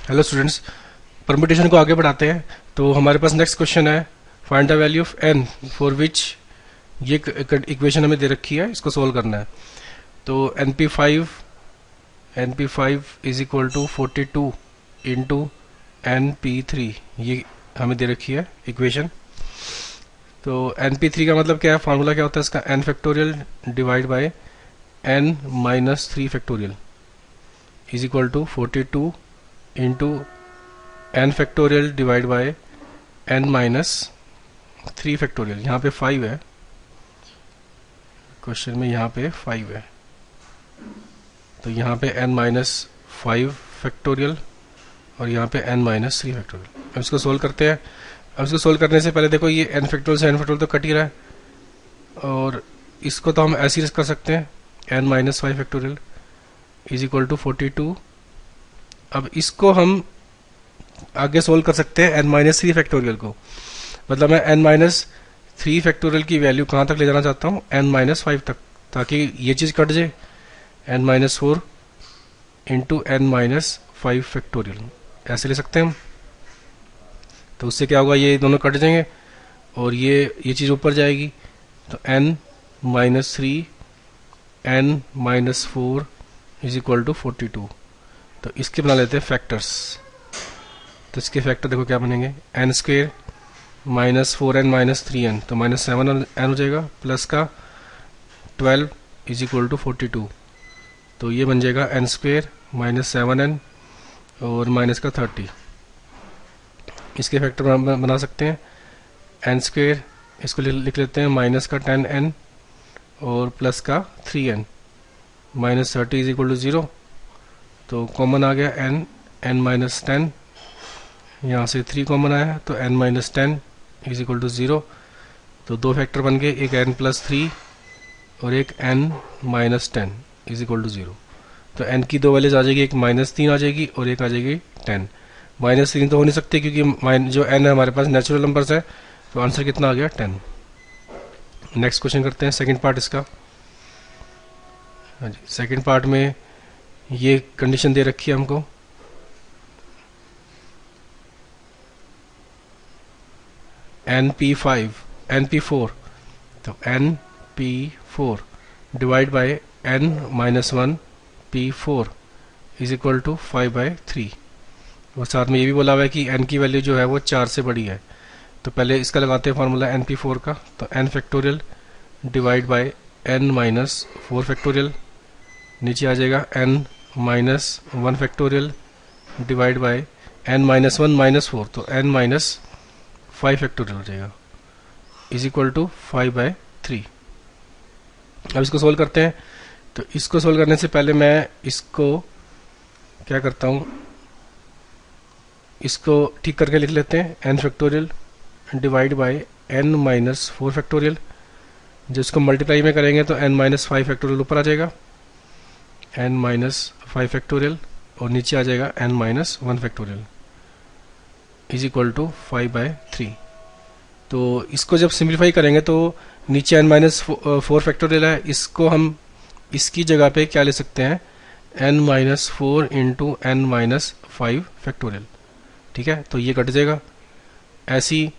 Hello students, permutation को आगे बढ़ाते हैं। तो हमारे पास नेक्स्ट क्वेश्चन है, find the value of N for which, ये इक्वेशन हमें दे रखी है, इसको सोल्व करना है। तो N P five is equal to 42 into NP3, ये हमें दे रखी है इक्वेशन। तो NP3 का मतलब क्या है, फार्मूला क्या होता है इसका, n factorial divide by n minus 3 factorial is equal to 42 into n factorial divide by n minus 3 factorial. यहाँ पे 5 है क्वेश्चन में, यहाँ पे 5 है, तो यहाँ पे n माइनस 5 फैक्टोरियल और यहाँ पे n माइनस 3 फैक्टोरियल। अब इसको सोल्व करते हैं। अब इसको सोल्व करने से पहले देखो, ये n फैक्टोरियल से n फैक्टोरियल तो कट ही रहा है, और इसको तो हम ऐसे ही कर सकते हैं, n minus 5 factorial is equal to 42। अब इसको हम आगे सोल्व कर सकते हैं n माइनस 3 फैक्टोरियल को, मतलब मैं n माइनस 3 फैक्टोरियल की वैल्यू कहाँ तक ले जाना चाहता हूँ, n माइनस 5 तक, ताकि ये चीज़ कट जाए, n minus 4 into n minus 5 factorial, ऐसे ले सकते हैं हम। तो उससे क्या होगा, ये दोनों कट जाएंगे और ये चीज़ ऊपर जाएगी, तो n minus 3 n minus 4 is equal to 42। तो इसके बना लेते हैं फैक्टर्स। तो इसके फैक्टर देखो क्या बनेंगे, n square minus 4n minus 3n, तो माइनस 7n हो जाएगा, प्लस का 12 इज इक्वल टू 42, तो ये बन जाएगा n स्क्वेयर माइनस 7n और माइनस का 30। इसके फैक्टर बना सकते हैं, n स्क्वेयर इसको लिख लेते हैं माइनस का 10n और प्लस का 3n, minus 30 is equal to 0, तो कॉमन आ गया n माइनस 10, यहाँ से 3 कॉमन आया, तो n minus 10 is equal to 0। तो दो फैक्टर बन गए, एक n प्लस 3 और एक n minus 10 is equal to 0। तो n की दो वैल्यूज आ जाएगी, एक माइनस 3 आ जाएगी और एक आ जाएगी 10। माइनस 3 तो हो नहीं सकती क्योंकि जो n है हमारे पास नेचुरल नंबर्स है, तो आंसर कितना आ गया 10। नेक्स्ट क्वेश्चन करते हैं, सेकंड पार्ट इसका। हाँ जी, सेकंड पार्ट में ये कंडीशन दे रखी है हमको, NP4, तो NP4 divide by n minus 1 P4 is equal to 5/3। और साथ में ये भी बोला हुआ है कि n की वैल्यू जो है वो 4 से बड़ी है। तो पहले इसका लगाते हैं फार्मूला NP4 का, तो n factorial divide by n minus 4 factorial, नीचे आ जाएगा n minus 1 factorial divide by n minus 1 minus 4, तो n माइनस 5 फैक्टोरियल हो जाएगा इज इक्वल टू 5/3। अब इसको सोल्व करते हैं। तो इसको सोल्व करने से पहले मैं इसको क्या करता हूँ, इसको ठीक करके लिख लेते हैं, n factorial divide by n minus 4 factorial. जिसको मल्टीप्लाई में करेंगे तो n माइनस 5 फैक्टोरियल ऊपर आ जाएगा, n माइनस 5 फैक्टोरियल, और नीचे आ जाएगा n minus 1 factorial is equal to 5/3। तो इसको जब सिंप्लीफाई करेंगे तो नीचे n माइनस 4 फैक्टोरियल है, इसको हम इसकी जगह पे क्या ले सकते हैं, n minus 4 into n minus 5 factorial. ठीक है, तो ये कट जाएगा। ऐसी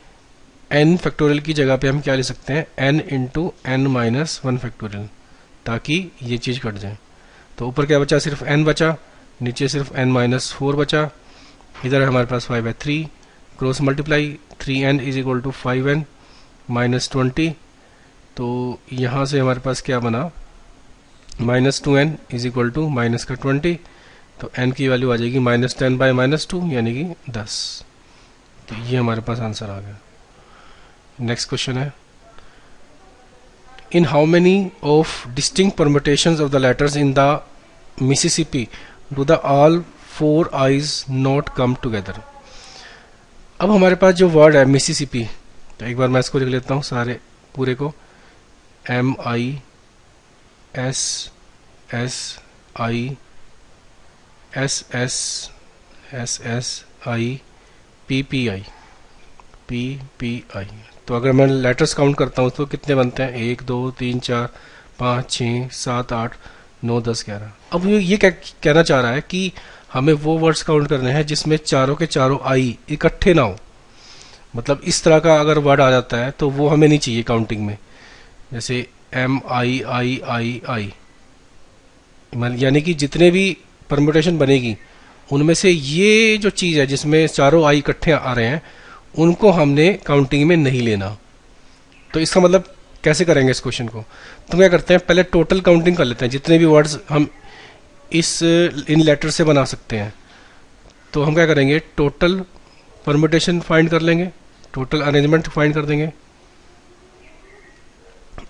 n फैक्टोरियल की जगह पे हम क्या ले सकते हैं, n into n minus 1 factorial, ताकि ये चीज़ कट जाए। तो ऊपर क्या बचा, सिर्फ n बचा, नीचे सिर्फ n माइनस 4 बचा, इधर है हमारे पास 5/3, cross multiply 3n is equal to 5n minus 20। तो यहाँ से हमारे पास क्या बना, minus 2n is equal to minus का 20, तो n की वैल्यू आ जाएगी माइनस 10 बाय माइनस 2 यानी कि 10। तो ये हमारे पास आंसर आ गया। नेक्स्ट क्वेश्चन है, in how many of distinct permutations of the letters in the Mississippi do the all 4 eyes not come together. अब हमारे पास जो वर्ड है मिसिसिपी, तो एक बार मैं इसको लिख लेता हूँ सारे पूरे को, MISSISSIPPI। तो अगर मैं लेटर्स काउंट करता हूँ तो कितने बनते हैं, 1 2 3 4 5 6 7 8 9 10 11। अब ये क्या कहना चाह रहा है कि हमें वो वर्ड्स काउंट करने हैं जिसमें चारों के चारों आई इकट्ठे ना हो। मतलब इस तरह का अगर वर्ड आ जाता है तो वो हमें नहीं चाहिए काउंटिंग में। जैसे MI यानी कि जितने भी परम्यूटेशन बनेगी उनमें से ये जो चीज़ है जिसमें चारों आई इकट्ठे आ रहे हैं उनको हमने काउंटिंग में नहीं लेना। तो इसका मतलब कैसे करेंगे इस क्वेश्चन को? तो क्या करते हैं, पहले टोटल काउंटिंग कर लेते हैं जितने भी वर्ड्स हम इन लेटर से बना सकते हैं। तो हम क्या करेंगे, टोटल परम्यूटेशन फाइंड कर लेंगे, टोटल अरेंजमेंट फाइंड कर देंगे,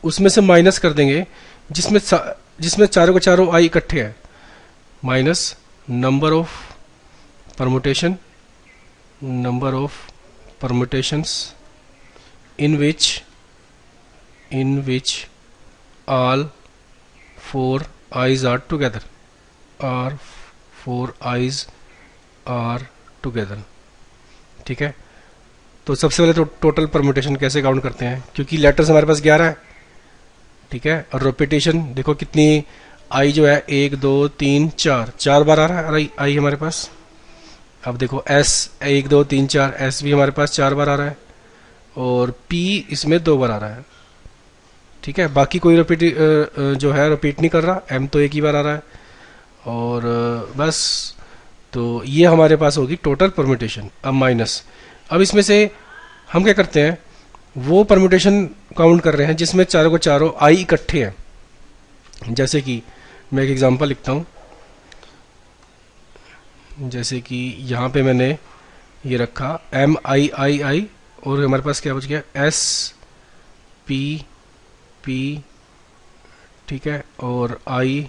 उसमें से माइनस कर देंगे जिसमें चारों के चारों आई इकट्ठे हैं, minus number of permutations in which all four eyes are together, ठीक है। तो सबसे पहले तो टोटल परम्यूटेशन कैसे काउंट करते हैं, क्योंकि लेटर्स हमारे पास 11 है, ठीक है। और रिपीटेशन देखो कितनी आई जो है 1 2 3 4 बार आ रहा है आई हमारे पास। अब देखो एस 1 2 3 4 एस भी हमारे पास 4 बार आ रहा है और पी इसमें 2 बार आ रहा है, ठीक है। बाकी कोई जो है रिपीट नहीं कर रहा, एम तो एक ही बार आ रहा है और बस। तो ये हमारे पास होगी टोटल परम्यूटेशन। अब माइनस, अब इसमें से हम क्या करते हैं, वो परम्यूटेशन काउंट कर रहे हैं जिसमें चारों को चारों आई इकट्ठे हैं। जैसे कि मैं एक एग्जांपल लिखता हूँ, जैसे कि यहाँ पे मैंने ये रखा MI और हमारे पास क्या बच गया SP, ठीक है। और आई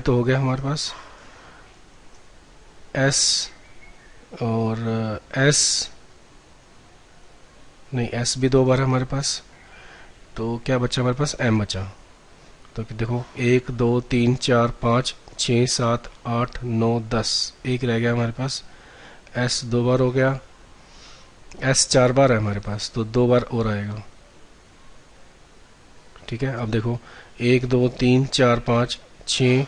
तो हो गया हमारे पास, S और S भी 2 बार है हमारे पास। तो क्या बचा हमारे पास, M बचा। तो देखो 1 2 3 4 5 6 7 8 9 10, एक रह गया हमारे पास, S 2 बार हो गया, S 4 बार है हमारे पास, तो 2 बार और आएगा, ठीक है। अब देखो 1 2 3 4 5 6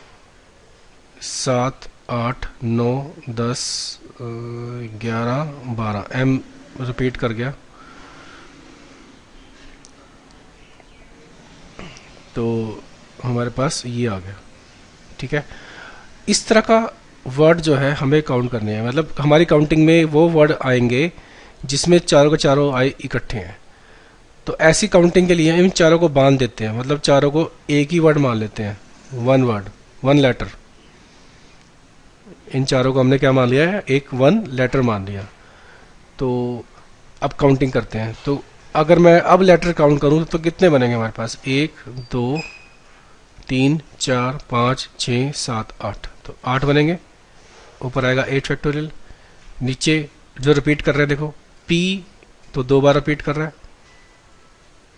7 8 9 10 11 12, M रिपीट कर गया। तो हमारे पास ये आ गया, ठीक है। इस तरह का वर्ड जो है हमें काउंट करने हैं, मतलब हमारी काउंटिंग में वो वर्ड आएंगे जिसमें चारों के चारों आई इकट्ठे हैं। तो ऐसी काउंटिंग के लिए इन चारों को बांध देते हैं, मतलब चारों को एक ही वर्ड मान लेते हैं, वन वर्ड वन लेटर। इन चारों को हमने क्या मान लिया है, एक वन लेटर मान लिया। तो अब काउंटिंग करते हैं। तो अगर मैं अब लेटर काउंट करूं तो कितने बनेंगे हमारे पास, 1 2 3 4 5 6 7 8, तो 8 बनेंगे। ऊपर आएगा 8 फैक्टोरियल, नीचे जो रिपीट कर रहे हैं देखो P तो 2 बार रिपीट कर रहा है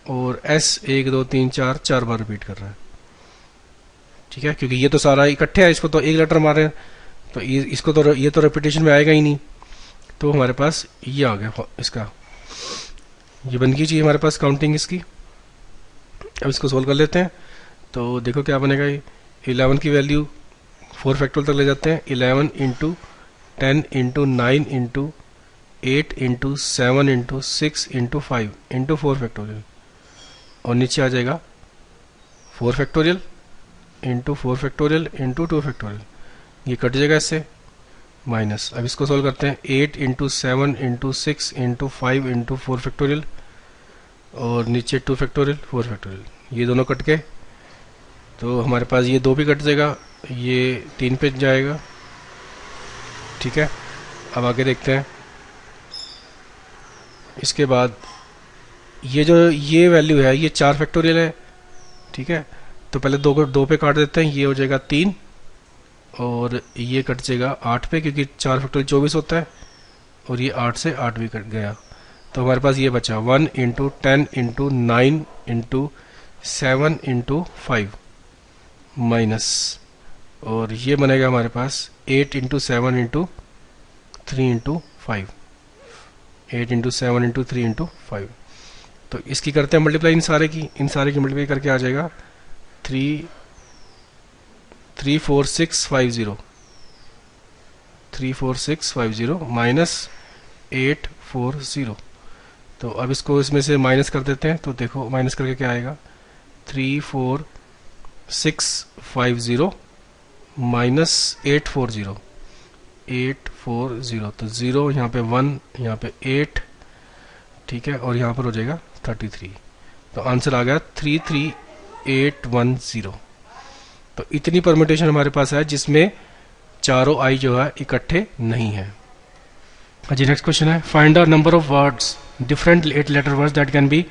और S 1 2 3 4 बार रिपीट कर रहा है, ठीक है। क्योंकि ये तो सारा इकट्ठे है, इसको तो एक लेटर मार रहे हैं, तो इसको तो ये तो रिपीटेशन में आएगा ही नहीं। तो हमारे पास ये आ गया, इसका ये बन गई चाहिए हमारे पास काउंटिंग इसकी। अब इसको सोल्व कर लेते हैं। तो देखो क्या बनेगा, ये 11 की वैल्यू 4 फैक्टोरियल तक ले जाते हैं, 11 into 10 into 9 into 8 into 7 into 6 into 5 into 4 factorial, और नीचे आ जाएगा 4 factorial into 4 factorial into 2 factorial, ये कट जाएगा इससे माइनस। अब इसको सोल्व करते हैं, 8 into 7 into 6 into 5 into 4 factorial और नीचे 2 फैक्टोरियल 4 फैक्टोरियल, ये दोनों कट के तो हमारे पास ये 2 भी कट जाएगा, ये 3 पे जाएगा, ठीक है। अब आगे देखते हैं। इसके बाद ये वैल्यू है, ये 4 फैक्टोरियल है, ठीक है। तो पहले 2 पे काट देते हैं, ये हो जाएगा 3 और ये कट जाएगा 8 पे, क्योंकि 4 फैक्टोरियल 24 होता है और ये 8 से 8 भी कट गया। तो हमारे पास ये बचा 1 into 10 into 9 into 7 into 5 minus, और ये बनेगा हमारे पास 8 into 7 into 3 into 5, 8 into 7 into 3 into 5। तो इसकी करते हैं मल्टीप्लाई, इन सारे की मल्टीप्लाई करके आ जाएगा 34650, 34650 -840। तो अब इसको इसमें से माइनस कर देते हैं, तो देखो माइनस करके क्या आएगा, 34650 -840, 840, तो 0 यहाँ पे 1, यहाँ पे 8, ठीक है, और यहाँ पर हो जाएगा 33। तो आंसर आ गया 33810। तो इतनी परम्यूटेशन हमारे पास है जिसमें चारों आई जो है इकट्ठे नहीं है। जी नेक्स्ट क्वेश्चन है, find the number of words, different 8 letter words that can be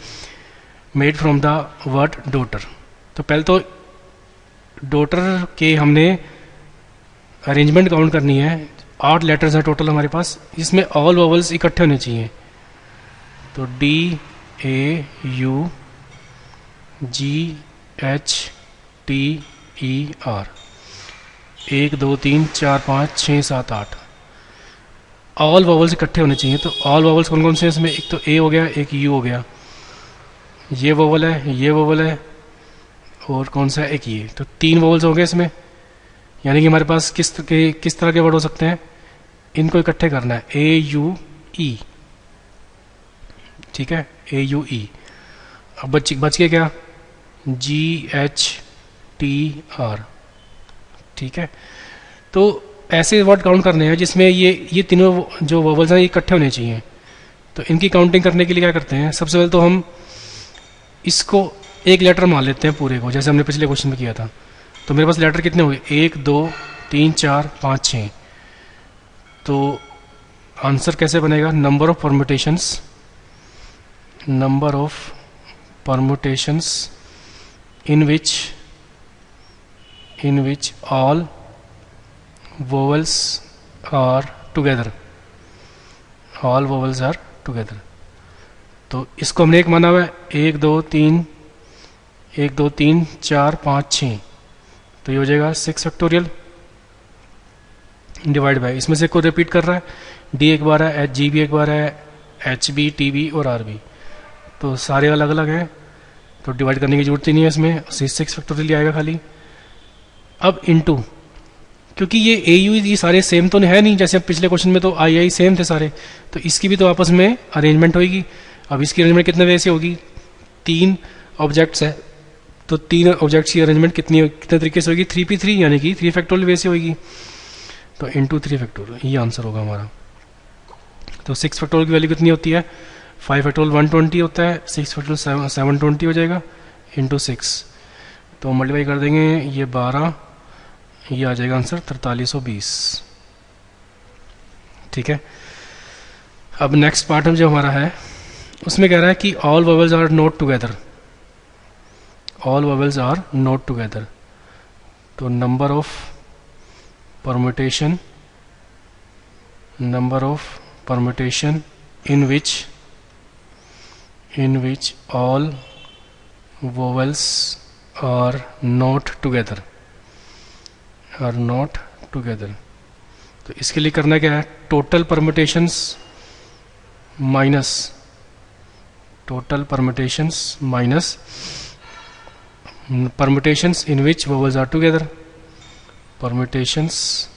made from the word daughter. तो पहले तो डॉटर के हमने अरेंजमेंट काउंट करनी है। 8 लेटर्स हैं टोटल हमारे पास, इसमें ऑल वोवल्स इकट्ठे होने चाहिए। तो D A U G H T E R, 1 2 3 4 5 6 7 8 all vowels इकट्ठे होने चाहिए। तो ऑल वोवल्स कौन कौन से हैं इसमें, एक तो ए हो गया, एक यू हो गया, ये वोवल है, ये वोवल है, और कौन सा है, एक ये। तो 3 वोवल्स हो गए इसमें, यानी कि हमारे पास किस तरह के वर्ड हो सकते हैं, इनको इकट्ठे करना है, ए यू ई, ठीक है, ए यू ई। अब बच गया क्या, जी एच टी आर, ठीक है। तो ऐसे वर्ड काउंट करने हैं जिसमें ये तीनों जो वोवल्स हैं ये इकट्ठे होने चाहिए। तो इनकी काउंटिंग करने के लिए क्या करते हैं, सबसे पहले तो हम इसको एक लेटर मान लेते हैं पूरे को, जैसे हमने पिछले क्वेश्चन में किया था। तो मेरे पास लेटर कितने हुए, 1 2 3 4 5 6। तो आंसर कैसे बनेगा, number of permutations, number of permutations in which all vowels are together, all vowels are together। तो इसको हमने एक माना हुआ है, 1 2 3 4 5 6। तो ये हो जाएगा 6 फैक्टोरियल डिवाइड बाय, इसमें से कोई रिपीट कर रहा है, डी एक बार है, जी भी एक बार है, एच बी, टी बी और आर बी, तो सारे अलग अलग हैं, तो डिवाइड करने की जरूरत ही नहीं है इसमें, 6 फैक्टोरियल आएगा खाली। अब इनटू, क्योंकि ये ए यू ये सारे सेम तो है नहीं, जैसे पिछले क्वेश्चन में तो आई आई सेम थे सारे, तो इसकी भी तो आपस में अरेंजमेंट होगी। अब इसकी अरेंजमेंट कितने वे से होगी, 3 ऑब्जेक्ट्स है, तो 3 ऑब्जेक्ट्स की अरेंजमेंट कितने तरीके से होगी, 3p3, यानी कि 3 फैक्टोरियल वे से होगी। तो इंटू 3 फैक्टोरियल, ये आंसर होगा हमारा। तो 6 फैक्टोरियल की वैल्यू कितनी होती है, 5 फैक्टोरियल 120 होता है, 6 फैक्टोरियल 720 हो जाएगा, इंटू 6। तो मल्टीप्लाई कर देंगे, ये 12, ये आ जाएगा आंसर 4320, ठीक है। अब नेक्स्ट पार्ट में जो हमारा है उसमें कह रहा है कि all vowels are not together, all vowels are not together. तो number of permutation, number of permutation in which all vowels are not together, are not together। तो इसके लिए करना क्या है, total permutations minus, total permutations minus permutations in which vowels are together, permutations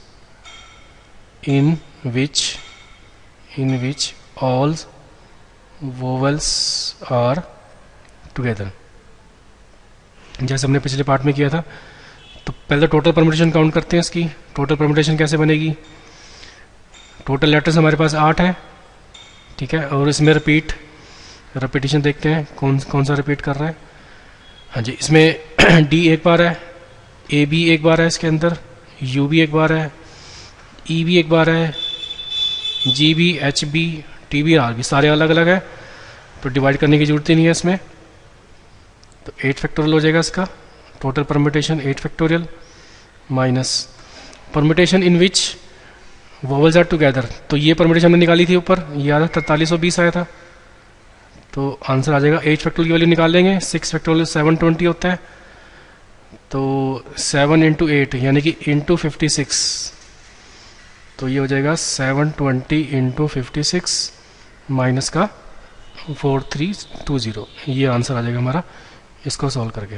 in which all vowels are together। जैसे हमने पिछले part में किया था। तो पहले टोटल परम्यूटेशन काउंट करते हैं इसकी। टोटल परम्यूटेशन कैसे बनेगी, टोटल लेटर्स हमारे पास 8 है, ठीक है, और इसमें रिपीटिशन देखते हैं कौन सा रिपीट कर रहा है। हाँ जी, इसमें डी एक बार है, ए भी एक बार है, इसके अंदर यू भी एक बार है, ई भी एक बार है, जी भी, एच भी, टी भी, आर भी, सारे अलग अलग है, तो डिवाइड करने की जरूरत ही नहीं है इसमें। तो 8 फैक्टोरियल हो जाएगा इसका total permutation, 8 factorial minus permutation in which vowels are together. तो ये परम्यूटेशन हमने निकाली थी ऊपर, ये आया 4320 आया था, तो आंसर आ जाएगा 8 फैक्टोरियल की वैल्यू निकाल लेंगे। 6 फैक्टोरियल 720 होता है, तो 7 इंटू 8 यानी कि इंटू 56, तो ये हो जाएगा 720 इंटू 56 माइनस का 4320, ये आंसर आ जाएगा हमारा इसको सॉल्व करके।